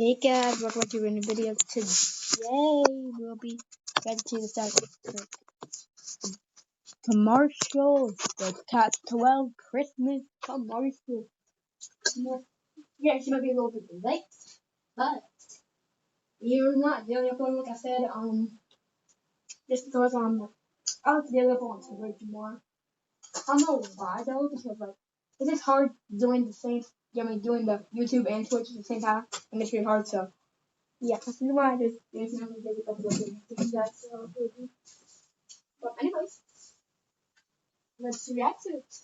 Hey guys, welcome to a new video. Today we'll be getting to the start of the commercials, the top 12 Christmas commercials. Yeah, she might be a little bit late, but you're not the only one. Like I said, this because I like the other ones way more. I don't know why though, because like it's just hard doing the same. Doing the YouTube and Twitch at the same time, and it's really hard. So. Yeah, that's why there's no video uploading that. But anyways, let's react to it.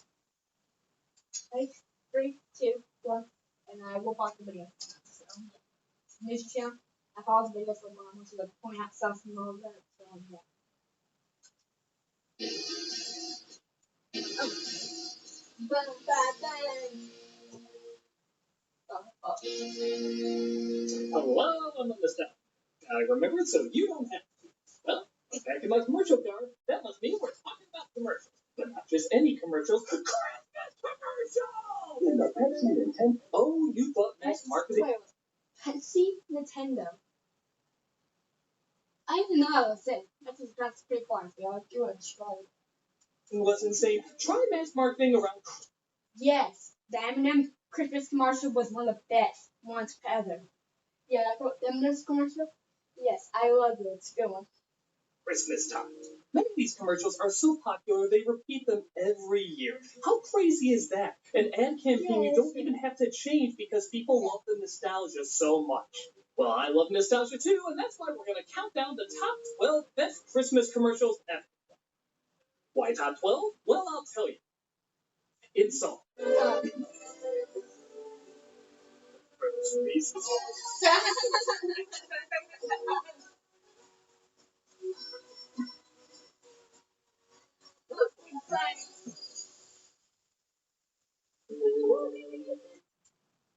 Like 3, 2, 1, and I will pause the video. So, news channel. I paused the video for a moment to point out stuff and all of that. So yeah. Hello, I'm on this time. I remember it so you don't have to. Well, I'm back in my commercial card. That must mean we're talking about commercials. But not just any commercials. Christmas commercials! In the Pepsi Nintendo. Oh, you thought mass marketing? Wait. Pepsi Nintendo. I didn't know that was it. That's pretty cool. I'll give it a try. It was insane. Try mass marketing around. Yes, the M&M Christmas commercial was one of the best ones ever. Yeah, the M&M's commercial? Yes, I love it. It's a good one. Christmas time. Many of these commercials are so popular they repeat them every year. How crazy is that? An ad campaign you don't even have to change because people love the nostalgia so much. Well, I love nostalgia too, and that's why we're going to count down the top 12 best Christmas commercials ever. Why top 12? Well, I'll tell you. In song.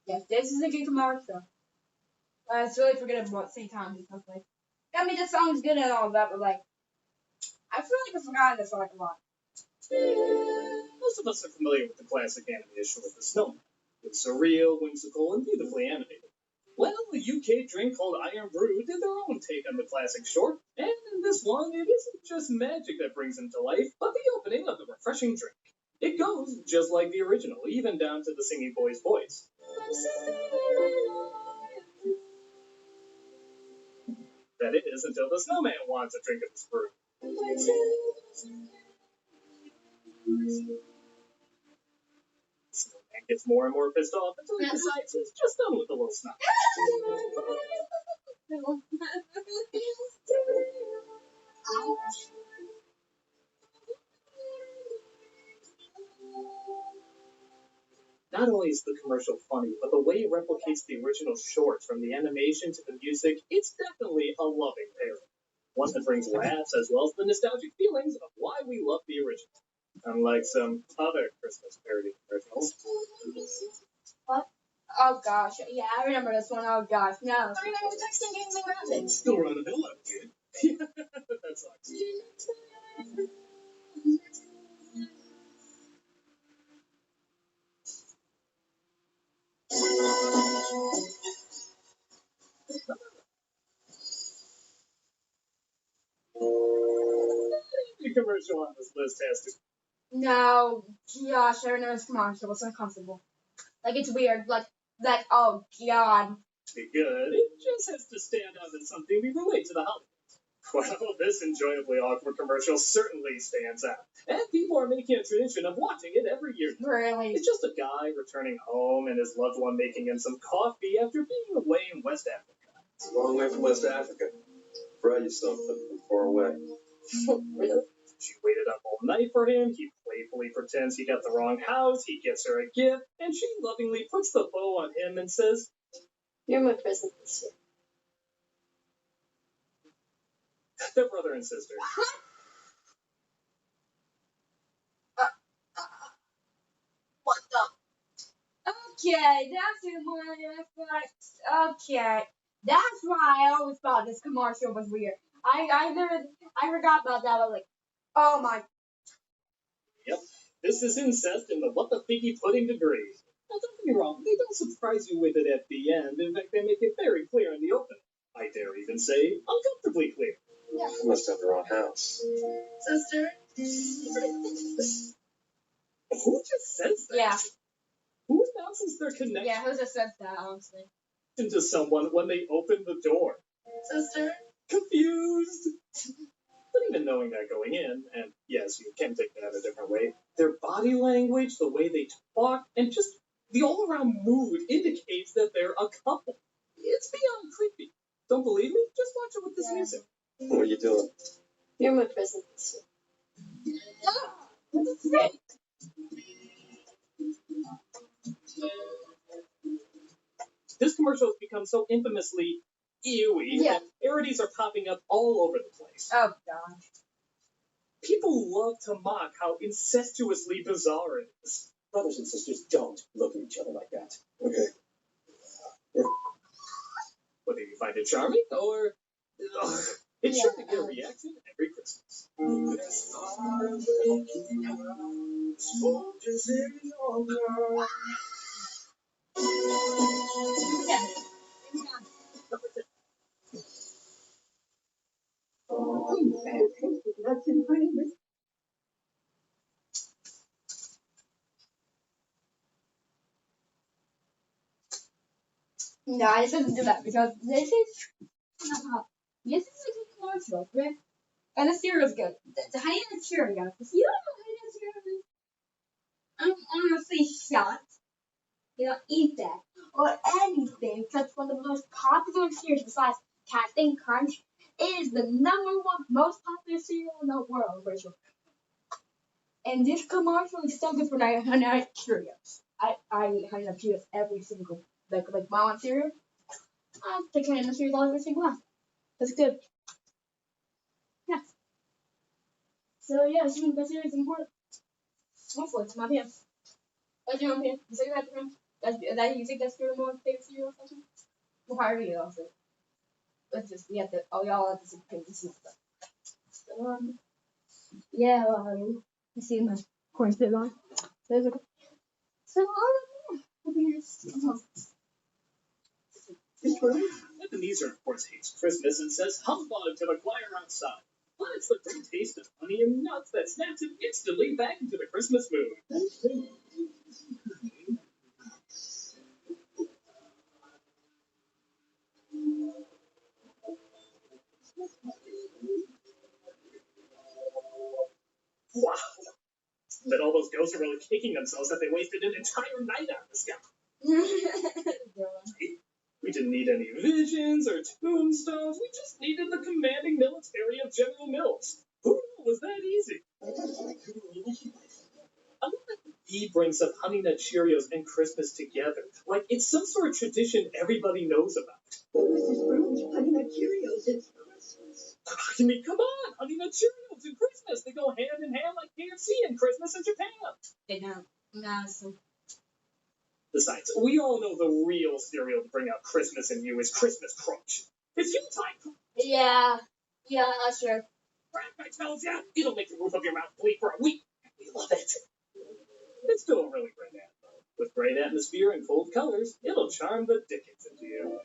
Yes, this is a good commercial. It's really forgettable at the same time because, like, I mean, the song's good and all that, but, like, I feel like I've forgotten this like a lot. Most of us are familiar with the classic animation with the snowman. It's surreal, whimsical, and beautifully animated. Well, a UK drink called Iron Brew did their own take on the classic short, and in this one, it isn't just magic that brings him to life, but the opening of the refreshing drink. It goes just like the original, even down to the singing boy's voice. That is, until the snowman wants a drink of his brew. Snowman gets more and more pissed off until he decides he's just done with a little snot. Not only is the commercial funny, but the way it replicates the original shorts from the animation to the music, it's definitely a loving pairing. One that brings laughs as well as the nostalgic feelings of why we love the original. Unlike some other Christmas parody commercials. What? Oh gosh, yeah, I remember this one. Oh gosh, no. I remember texting games around it. Still running a bill up, kid. That sucks. The commercial on this list has to. No, gosh, I remember this commercial. It's uncomfortable. Like, it's weird. Like, oh god. Be good. It just has to stand out as something we relate to the holidays. Well, this enjoyably awkward commercial certainly stands out. And people are making a tradition of watching it every year. Really? It's just a guy returning home and his loved one making him some coffee after being away in West Africa. It's a long way from West Africa. Fry you something from far away. Really? She waited up all night for him. He playfully pretends he got the wrong house. He gets her a gift, and she lovingly puts the bow on him and says, You're my present this year. they're brother and sister. What the? Okay, that's the one. Okay, that's why I always thought this commercial was weird. I forgot about that. I was like, oh my. Yep, this is incest in the what the figgy pudding degree. Now, don't get me wrong, they don't surprise you with it at the end. In fact, they make it very clear in the opening. I dare even say, uncomfortably clear. Yeah. You must have the wrong house. Sister. Who just says that? Yeah. Who announces their connection Yeah, who just said that, honestly? to someone when they open the door? Sister. Confused. But even knowing that going in, and yes, you can take that a different way, their body language, the way they talk, and just the all-around mood indicates that they're a couple. It's beyond creepy. Don't believe me? Just watch it with this music. What are you doing? You're my present. This commercial has become so infamously ewy that parodies are popping up all over the place. Oh, gosh. People love to mock how incestuously bizarre it is. Brothers and sisters don't look at each other like that. Okay. Whether you find it charming or... it's sure to get a reaction every Christmas. No, I shouldn't do that because this is a good commercial, right? And the cereal's good. The honey and cereal, guys. If you don't know honey and cereal is, I'm honestly shocked. You don't eat that or anything because one of the most popular cereals besides Captain Crunch is the #1 most popular cereal in the world, Rachel. And this commercial is so good for Honey Nut Cheerios. I eat Honey Nut Cheerios every single like my cereal. I take Honey Nut Cheerios every single one. That's good. Yeah. So yeah, I think that cereal is important. Hopefully, it's my opinion. That's your opinion. You say you have to you think that's your more favorite cereal or something? Well, how are you also? Let's just we have to y'all have to see pages and stuff. So yeah, you see my corn still going. There's a so Ebenezer, of course, hates Christmas and says humbug to the choir outside. But it's the great taste of honey and nuts that snaps him instantly back into the Christmas mood. Wow. But all those ghosts are really kicking themselves that they wasted an entire night out in the sky. We didn't need any visions or tombstones. We just needed the commanding military of General Mills. Who knew it was that easy? I love that he brings up Honey Nut Cheerios and Christmas together. Like it's some sort of tradition everybody knows about. Honey Nut Cheerios, it's Christmas. I mean, come on! Honey Nut Cheerios and Christmas! They go hand in hand like KFC and Christmas in Japan. They don't. No, so. Besides, we all know the real cereal to bring out Christmas in you is Christmas Crunch. It's Yuletide. Yeah, sure. Frank, I tell ya, it'll make the roof of your mouth bleed for a week. We love it. It's still a really great ad, though. With great atmosphere and cold colors, it'll charm the dickens into you.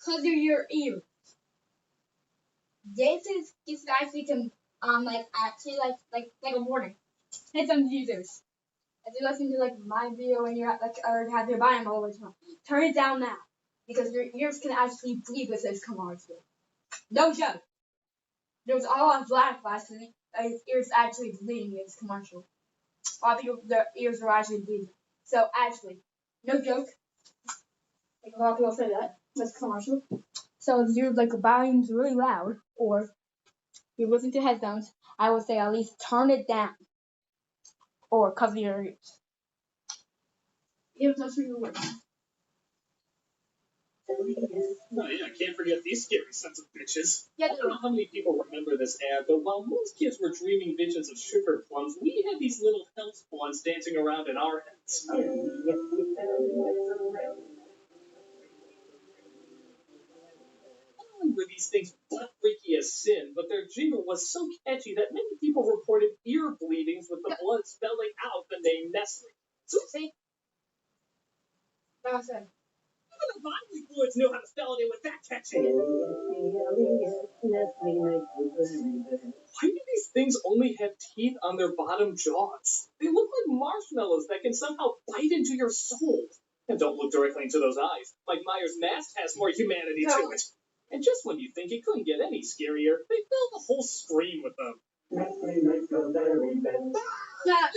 Cover your ears. This actually can like actually like a warning. Hey, some users. If you listen to like my video and you're at like or have your volume all the time, turn it down now because your ears can actually bleed with this commercial. No joke. There's all on black flash and his ears actually bleeding in this commercial. A lot of people their ears are actually bleeding. So actually, no joke. Like a lot of people say that this commercial. So if your like volume's really loud or you listen to headphones, I would say at least turn it down or cover your ears. Ears are your words. Oh yeah, can't forget these scary sons of bitches. Yeah, I don't know how many people remember this ad, but while most kids were dreaming visions of sugar plums, we had these little hell spawns dancing around in our heads. Not only were these things butt freaky as sin, but their jingle was so catchy that many people reported ear bleedings with the blood spelling out the name Nestle. So see? Like I said. even the bodily fluids knew how to spell it. It was that catchy. Why do these things only have teeth on their bottom jaws? They look like marshmallows that can somehow bite into your soul. And don't look directly into those eyes. Mike Myers' mask has more humanity to it. And just when you think it couldn't get any scarier, they filled the whole screen with them. Yeah.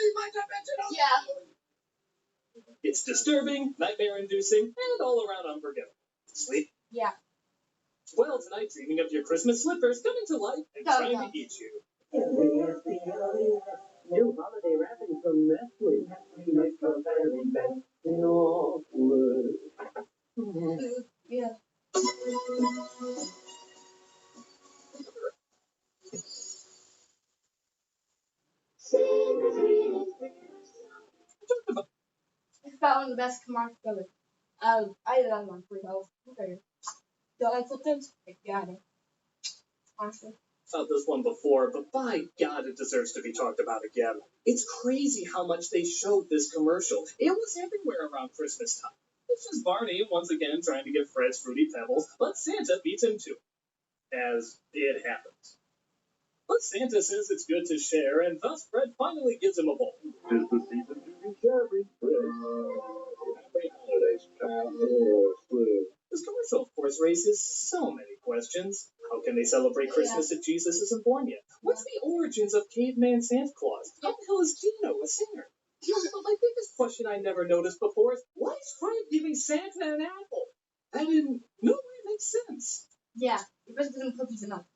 It's disturbing, nightmare-inducing, and all around unforgettable. Sleep? Yeah. Well, tonight, dreaming of your Christmas slippers coming to life and trying to eat you. New holiday wrapping from Nestle. Yeah. It's about one of the best commercials ever. I love one for those. Okay. Do I like something? I got it. Honestly. Saw this one before, but by God, it deserves to be talked about again. It's crazy how much they showed this commercial. It was everywhere around Christmas time. It's just Barney once again trying to get Fred's Fruity Pebbles, but Santa beats him too. As it happens. But Santa says it's good to share, and thus Fred finally gives him a bowl. 'Tis the season to be cherry Fred. Happy holidays, child. This commercial, of course, raises so many questions. How can they celebrate Christmas if Jesus isn't born yet? What's the origins of caveman Santa Claus? How the hell is Gino a singer? But my biggest question I never noticed before is, why is Fred giving Santa an apple? That in no way makes sense. Yeah. It doesn't give him cookies enough.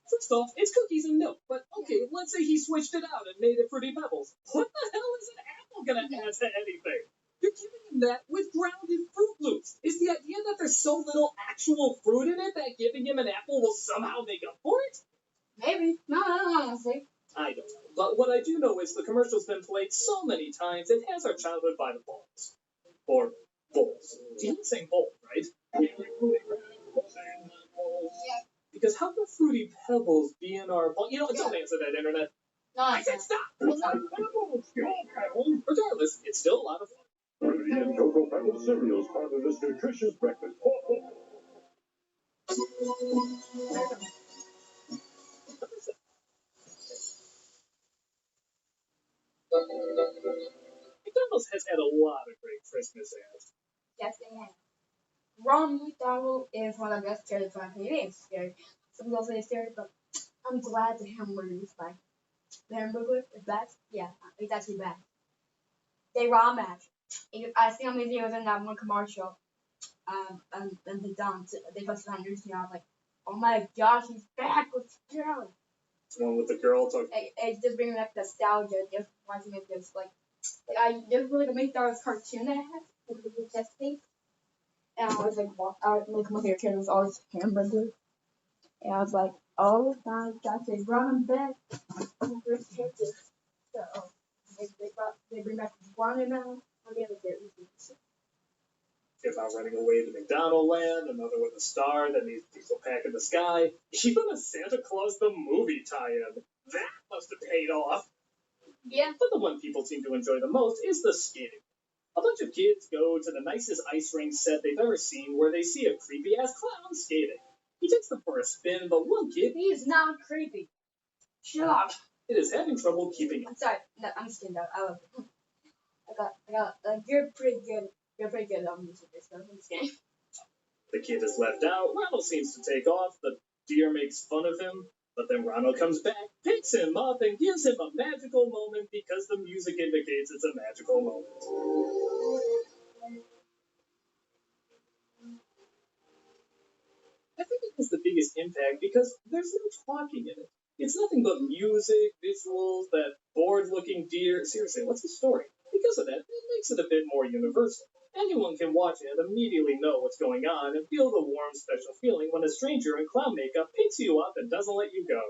First off, it's cookies and milk, but okay, let's say he switched it out and made it Fruity Pebbles. What the hell is an apple gonna add to anything? You're giving him that with grounded Fruit Loops. Is the idea that there's so little actual fruit in it that giving him an apple will somehow make up for it? Maybe. No, honestly. I don't know. But what I do know is the commercial's been played so many times, it has our childhood by the balls. Or bowls. You're not saying bowl, right? Yeah. Because how can Fruity Pebbles be in our bowl? You know, don't answer that, Internet. No, I said stop! Regardless, it's still a lot of fun. Fruity and Cocoa Pebbles cereals, part of this nutritious breakfast. McDonald's has had a lot of great Christmas ads. Yes, they have. Ronald McDonald is one of the best characters on TV. It's scary. Some people say it's scary, but I'm glad the hamburger is back. The hamburger is back? Yeah, it's actually back. They raw match. I see how many videos in that one commercial. And they posted on YouTube, and I was like, oh my gosh, he's back. Let's go. It's the one with the girl talking. It's just bringing back nostalgia. Just watching it just like I just really like make that cartoon that I had with the chest thing. And I was like, my favorite character was always Hamburger. And I was like, oh my gosh, they brought him back. My favorite character. So they bring back Ronald now. Or the other characters. About running away to McDonald Land, another with a star that needs diesel pack in the sky, even a Santa Claus the movie tie-in. That must have paid off. Yeah. But the one people seem to enjoy the most is the skating. A bunch of kids go to the nicest ice rink set they've ever seen where they see a creepy-ass clown skating. He takes them for a spin, but one kid... He's not creepy. Shut up. It is having trouble keeping up. I'm sorry. No, I'm just kidding. I love it. You're pretty good. You're pretty good on music stuff. I'm just kidding. The kid is left out. Ronald seems to take off. The deer makes fun of him. But then Ronald comes back, picks him up, and gives him a magical moment because the music indicates it's a magical moment. I think it has the biggest impact because there's no talking in it. It's nothing but music, visuals, that bored-looking deer. Seriously, what's the story? Because of that, it makes it a bit more universal. Anyone can watch it and immediately know what's going on and feel the warm, special feeling when a stranger in clown makeup picks you up and doesn't let you go.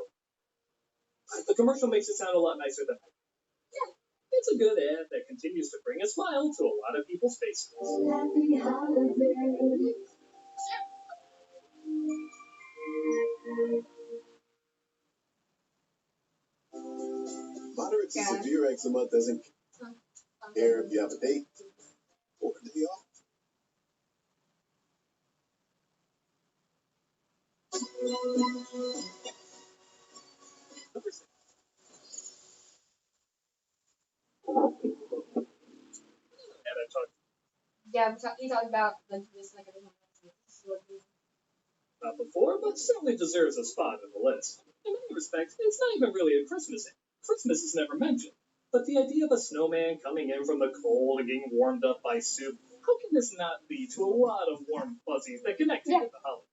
The commercial makes it sound a lot nicer than that. Yeah, it's a good ad that continues to bring a smile to a lot of people's faces. Happy holidays. Moderate to severe eczema doesn't care if you have a date or a day off. Yeah, he talked about like this like Not before, but certainly deserves a spot on the list. In many respects, it's not even really a Christmas thing. Christmas is never mentioned. But the idea of a snowman coming in from the cold and getting warmed up by soup, how can this not lead to a lot of warm fuzzies that connect you with the holidays?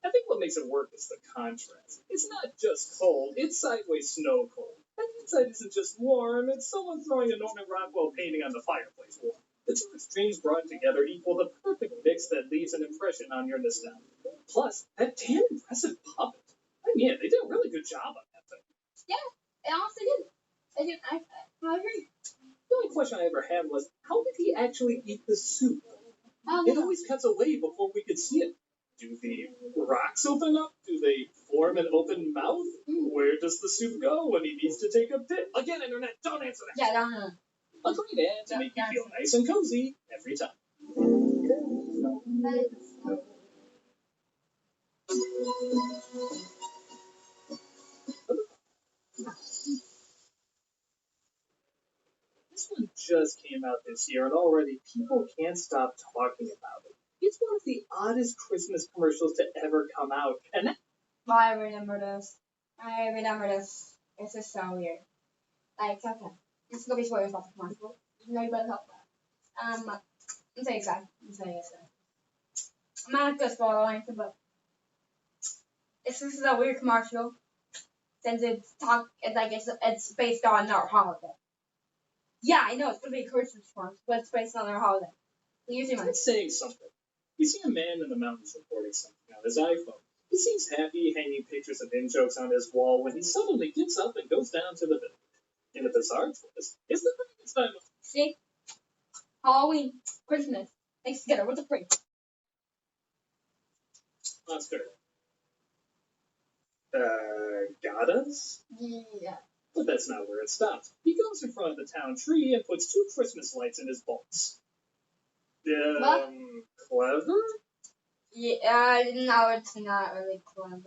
I think what makes it work is the contrast. It's not just cold, it's sideways snow cold. And the inside isn't just warm, it's someone throwing a Norman Rockwell painting on the fireplace wall. The two extremes brought together equal the perfect mix that leaves an impression on your nostalgia. Plus, that damn impressive puppet. I mean, they did a really good job on that thing. Yeah, it honestly did. I agree. The only question I ever had was, how did he actually eat the soup? It always cuts away before we could see it. Do the rocks open up? Do they form an open mouth? Where does the soup go when he needs to take a bit? Again, Internet, don't answer that. Yeah, no. A great ad to make you feel nice and cozy every time. This one just came out this year, and already people can't stop talking about it. It's one of the oddest Christmas commercials to ever come out, and that I remember this. It's just so weird. Like, okay. This is gonna be spoilers about the commercial. You know you better help that. I'm saying it's sad. I'm not gonna spoil anything, but this is a weird commercial. Since it's based on our holiday. Yeah, I know it's gonna be a Christmas commercial, but it's based on our holiday. It's saying something. We see a man in the mountains recording something on his iPhone. He seems happy, hanging pictures of in-jokes on his wall when he suddenly gets up and goes down to the village. In a bizarre twist, it's the Frankenstein movie. See? Halloween, Christmas, mixed together with the free. Oscar. Got us? Yeah. But that's not where it stops. He goes in front of the town tree and puts 2 Christmas lights in his bolts. What? Clever? Yeah, no, it's not really clever.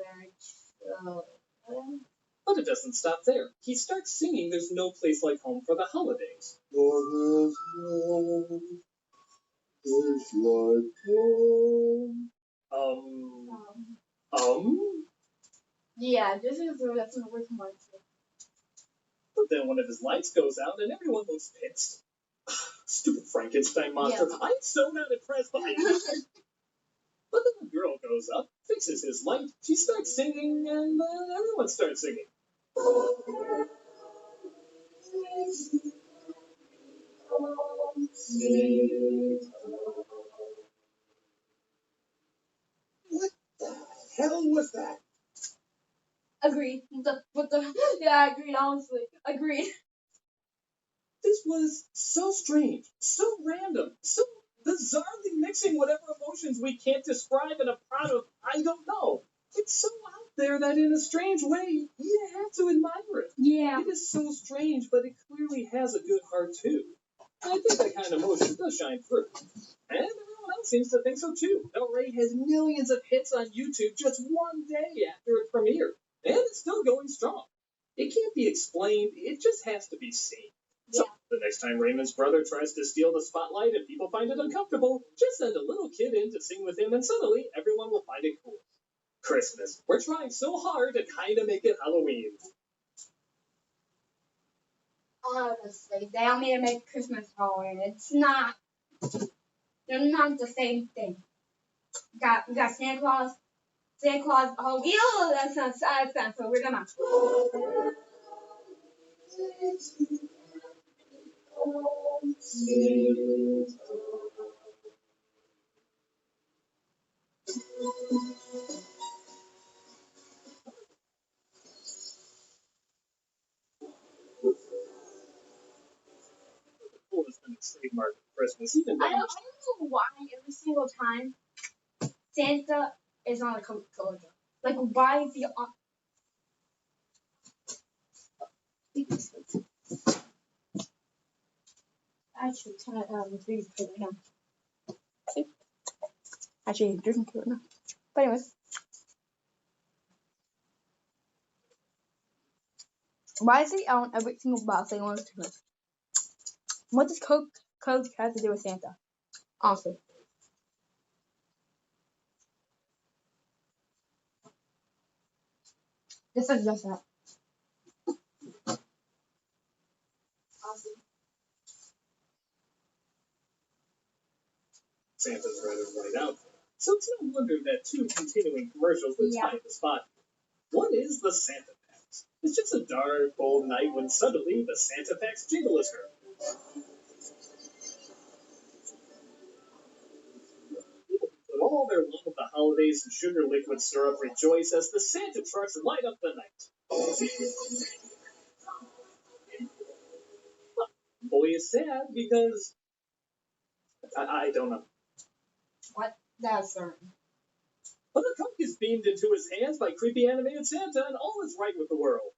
But it doesn't stop there. He starts singing There's No Place Like Home for the Holidays. For there's no place like home. Yeah, this is that's an weird commercial. But then one of his lights goes out and everyone looks pissed. Stupid Frankenstein monster. Yeah. I'm so not impressed by you. But then the girl goes up, fixes his light, she starts singing, and everyone starts singing. What the hell was that? Agreed. Yeah, agreed, honestly. Agreed. This was so strange, so random, so bizarrely mixing whatever emotions we can't describe in a pot of I don't know. It's so out there that in a strange way, you have to admire it. Yeah. It is so strange, but it clearly has a good heart too. And I think that kind of emotion does shine through. And everyone else seems to think so too. El Rey has millions of hits on YouTube just one day after it premiered. And it's still going strong. It can't be explained, it just has to be seen. So, the next time Raymond's brother tries to steal the spotlight and people find it uncomfortable, just send a little kid in to sing with him and suddenly everyone will find it cool. Christmas. We're trying so hard to kind of make it Halloween. Honestly, they want me to make Christmas Halloween. It's not. They're not the same thing. You got Santa Claus. Oh, ew, that sounds so weird. Come on. What the hell was that? Cool has been its trademark for Christmas, even I though don't know why every single time Santa is on a Coca-Cola jar. Like, why is he on? I should turn it the freezer right now. See? Actually, drinking to it now. But anyways. Why is he on every single box they want us to make? What does Coke have to do with Santa? Honestly. This is just that. Honestly. Santa's rather white outfit. So it's no wonder that two continuing commercials would tie the spot. One is the Santa Packs. It's just a dark, cold night when suddenly the Santa Packs jingle is heard. With all their love of the holidays and sugar liquid syrup rejoice as the Santa trucks light up the night. Boy is sad because I don't know. What? That's certain. But the Coke is beamed into his hands by creepy animated Santa, and all is right with the world.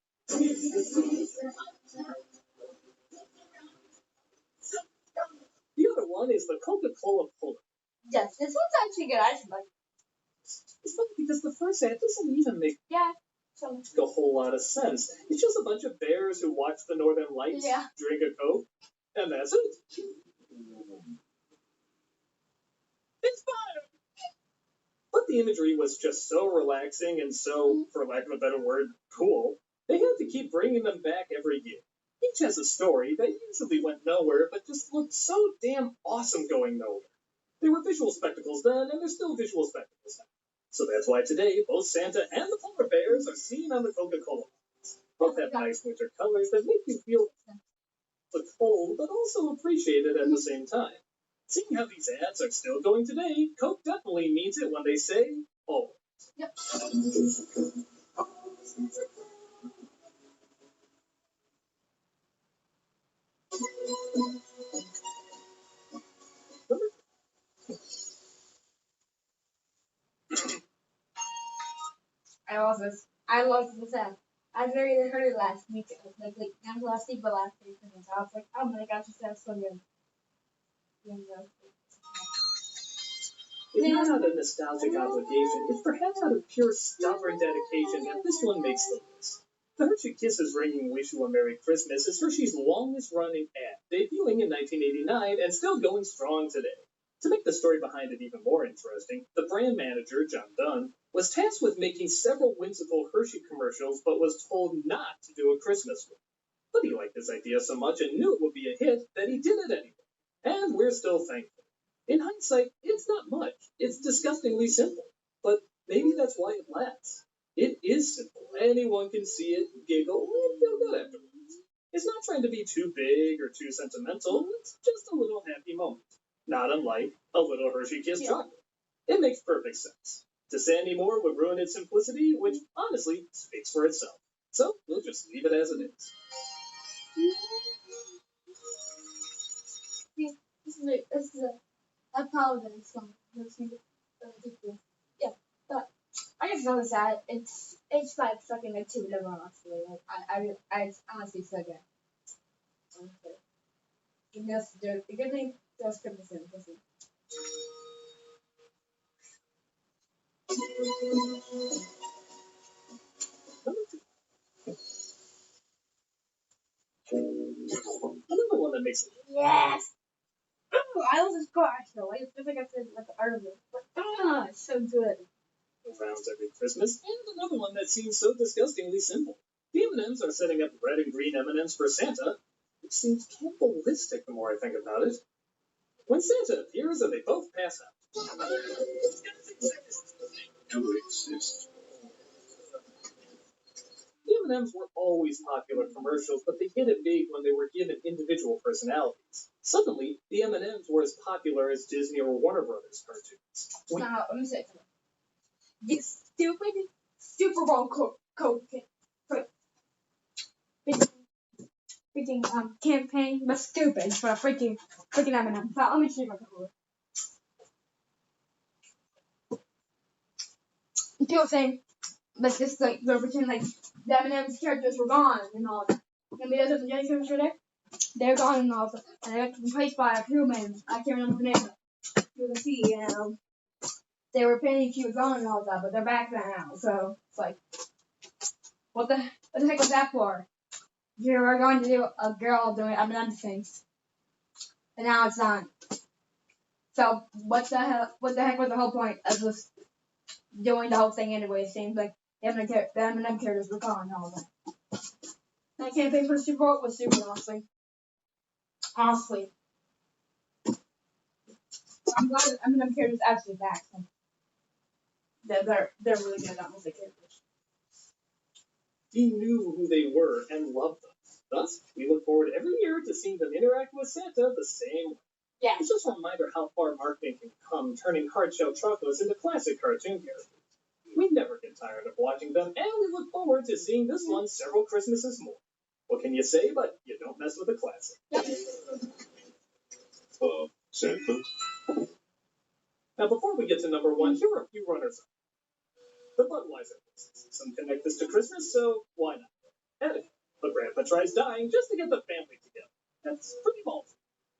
The other one is the Coca-Cola Puller. Yes, this one's actually good. I should like it. It's funny because the first ad doesn't even make So, a whole lot of sense. It's just a bunch of bears who watch the Northern Lights, drink a Coke, and that's it. It's fine. But the imagery was just so relaxing and so, for lack of a better word, cool. They had to keep bringing them back every year. Each has a story that usually went nowhere, but just looked so damn awesome going nowhere. They were visual spectacles then, and they're still visual spectacles now. So that's why today, both Santa and the polar bears are seen on the Coca-Cola bottles. Both have nice winter colors that make you feel the cold, but also appreciate it at the same time. Seeing how these ads are still going today, Coke definitely means it when they say, oh. Yep. I love this. I love this ad. I literally heard it last week. Like not last week, but last week. And I was like, oh my gosh, this ad's so good. If not out of nostalgic obligation, it's perhaps out of pure stubborn dedication that this one makes the list. The Hershey Kisses Ringing Wish You a Merry Christmas is Hershey's longest running ad, debuting in 1989 and still going strong today. To make the story behind it even more interesting, the brand manager, John Dunn, was tasked with making several whimsical Hershey commercials but was told not to do a Christmas one. But he liked this idea so much and knew it would be a hit that he did it anyway. And we're still thankful. In hindsight, it's not much. It's disgustingly simple. But maybe that's why it lasts. It is simple. Anyone can see it, giggle, and feel good afterwards. It's not trying to be too big or too sentimental. It's just a little happy moment. Not unlike a little Hershey Kiss chocolate. It makes perfect sense. To say any more would ruin its simplicity, which honestly speaks for itself. So we'll just leave it as it is. This is a apologize song. Yeah, but I just noticed that it's like fucking like two of honestly. Like I honestly so good. Honestly. The good thing those Christmas in listen. Another one that makes it. Yes. Oh, I love this car actually. It's just like I said, like the art of it. But it's so good. Rounds every Christmas, and another one that seems so disgustingly simple. The M&Ms are setting up red and green M&Ms for Santa, which seems cannibalistic the more I think about it. When Santa appears and they both pass out. The M&Ms were always popular commercials, but they hit it big when they were given individual personalities. Suddenly, the M&Ms were as popular as Disney or Warner Brothers cartoons. Now, let me say something. this stupid Super Bowl freaking campaign was stupid for freaking M&M. So let me see if I can hold it. People saying like this, like they're pretending like the M&M's characters were gone and all that. And because of the Jenny characters were there, they're gone and all that. And they got replaced by a human. I can't remember the name. You can see, they were pretending she was gone and all that, but they're back there now. So it's like, what the heck was that for? You were going to do a girl doing M&M things, and now it's not. So what the heck was the whole point of just doing the whole thing anyway? It seems like the M&M characters were gone and all that. That campaign for the Super Bowl was stupid, honestly. Honestly. I'm glad that M&M characters actually back. So they're really good at music characters. He knew who they were and loved them. Thus, we look forward every year to seeing them interact with Santa the same way. Yeah. It's just a reminder how far marketing can come, turning hard-shell chocolates into classic cartoon characters. We never get tired of watching them, and we look forward to seeing this one several Christmases more. What can you say, but you don't mess with a classic. Santa? Now, before we get to number one, here are a few runners-up. The Budweiser business. Some connect this to Christmas, so why not? Heck, but Grandpa tries dying just to get the family together. That's pretty ballsy.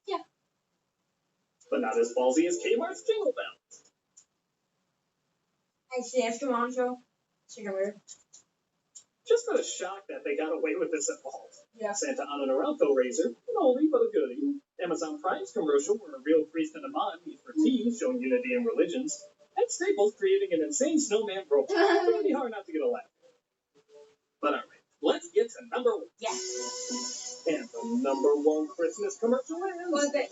Yeah. But not as ballsy as Kmart's Jingle Bells. I see after Monjo. Sugar weird. Just for the shock that they got away with this at all. Yeah. Santa on an Arauco razor, an oldie but a goodie. Amazon Prime's commercial where a real priest and a mon meet for tea, showing unity in religions. And Staples creating an insane snowman robot. Pretty hard not to get a laugh. But alright, let's get to number one. Yeah. And the number one Christmas commercial is... Was it?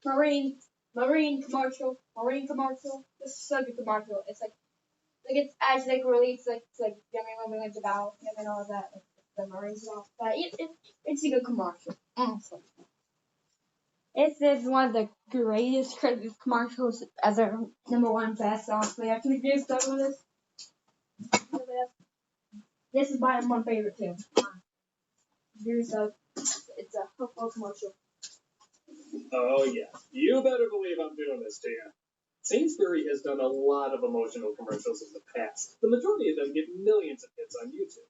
Marine commercial. This is such a commercial. It's like it's actually like really it's like giving women like about and all that, like the Marines and all that. It's a good commercial. Honestly. It's one of the greatest Christmas commercials as a number one best, honestly. I can agree with that with this. This is my number one favorite too. It's a helpful commercial. Oh yeah, you better believe I'm doing this to you. Sainsbury has done a lot of emotional commercials in the past. The majority of them get millions of hits on YouTube.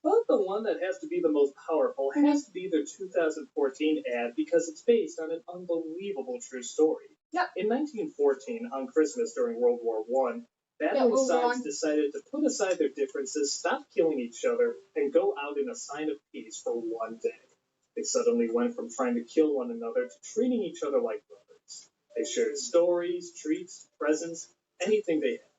But the one that has to be the most powerful has to be their 2014 ad because it's based on an unbelievable true story. Yep. In 1914, on Christmas during World War I, battling sides decided to put aside their differences, stop killing each other, and go out in a sign of peace for one day. They suddenly went from trying to kill one another to treating each other like brothers. They shared stories, treats, presents, anything they had.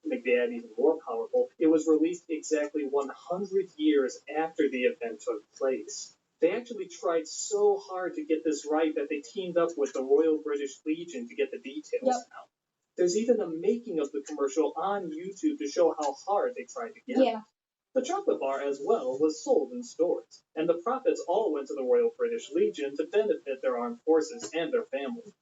To make the ad even more powerful, it was released exactly 100 years after the event took place. They actually tried so hard to get this right that they teamed up with the Royal British Legion to get the details out. There's even a making of the commercial on YouTube to show how hard they tried to get it. The chocolate bar as well was sold in stores, and the profits all went to the Royal British Legion to benefit their armed forces and their families.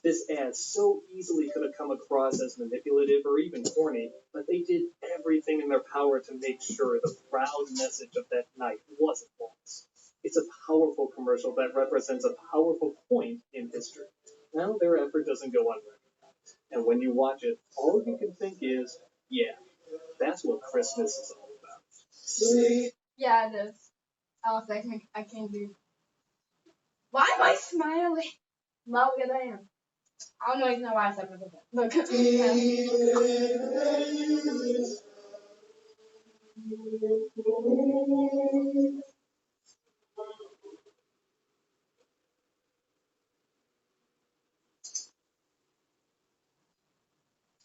This ad so easily could have come across as manipulative or even corny, but they did everything in their power to make sure the proud message of that night wasn't lost. It's a powerful commercial that represents a powerful point in history. Now their effort doesn't go unrecognized, and when you watch it, all you can think is, yeah, that's what Christmas is all about. Yeah, it is. I can't do. Why am I smiling? Well, because I am. I don't even know why I said that. Look.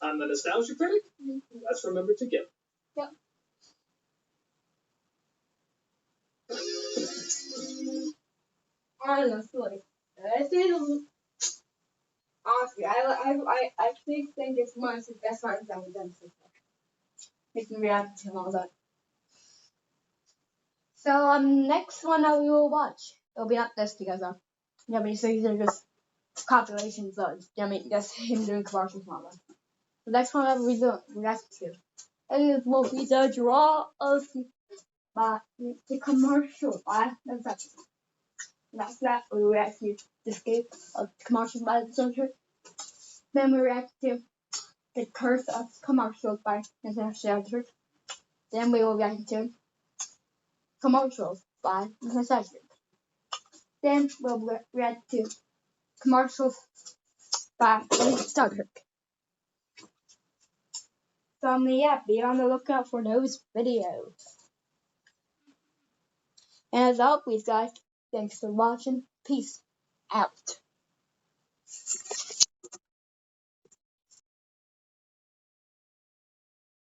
I'm the Nostalgia Critic. Let's remember together. Yep. Honestly, I actually think it's one of the best ones that we've done so far. Making reality and all that. So next one that we will watch, it'll be not this because these are just compilations of just him doing commercials and all that. The next one that we react to is will be the draw of the commercial by the subject. That's that we react to the escape of commercials by the subject. Then we react to the curse of commercials by the subject. Then we will react to commercials by the subject. Then we'll react to commercials by the subject. So yeah, be on the lookout for those videos. And as always, guys, thanks for watching. Peace out.